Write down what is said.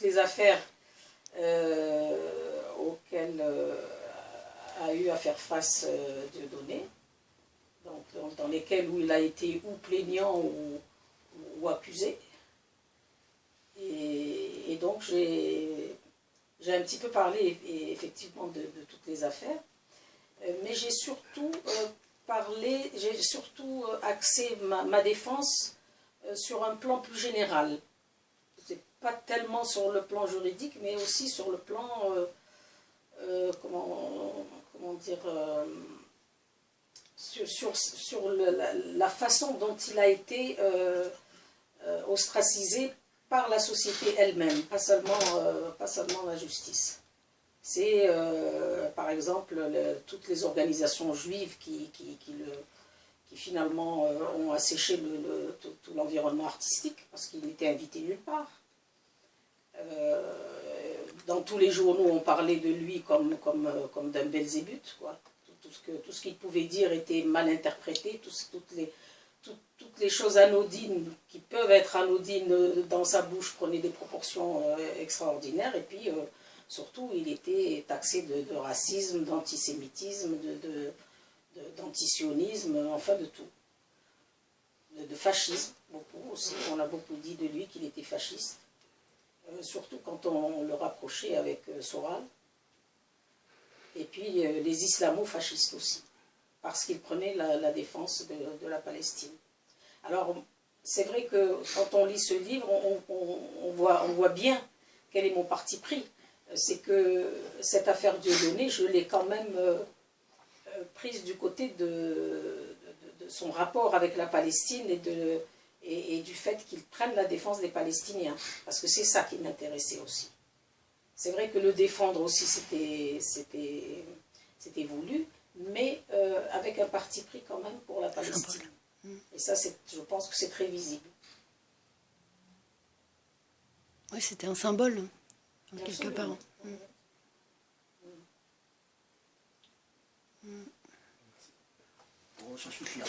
toutes les affaires auxquelles a eu à faire face Dieudonné, donc dans lesquelles où il a été ou plaignant ou accusé. Et donc j'ai un petit peu parlé effectivement de toutes les affaires, mais j'ai surtout axé ma défense sur un plan plus général. C'est pas tellement sur le plan juridique, mais aussi sur le plan, comment dire, sur la façon dont il a été ostracisé par la société elle-même, pas seulement la justice. C'est par exemple toutes les organisations juives qui finalement ont asséché tout l'environnement artistique parce qu'il n'était invité nulle part. Dans tous les journaux, on parlait de lui comme d'un Belzébuth, quoi. Tout ce qu'il pouvait dire était mal interprété, toutes les choses anodines qui peuvent être anodines dans sa bouche prenaient des proportions extraordinaires, et puis surtout il était taxé de racisme, d'antisémitisme, d'antisionisme, enfin de tout. De fascisme, beaucoup aussi. On a beaucoup dit de lui qu'il était fasciste, surtout quand on le rapprochait avec Soral. Et puis les islamo-fascistes aussi, parce qu'il prenait la défense de la Palestine. Alors, c'est vrai que quand on lit ce livre, on voit bien quel est mon parti pris. C'est que cette affaire Dieudonné, je l'ai quand même prise du côté de son rapport avec la Palestine et du fait qu'il prenne la défense des Palestiniens. Parce que c'est ça qui m'intéressait aussi. C'est vrai que le défendre aussi, c'était voulu, mais avec un parti pris quand même pour la Palestine. Et ça, je pense que c'est très visible. Oui, c'était un symbole, quelque part. Bon, ça suffira.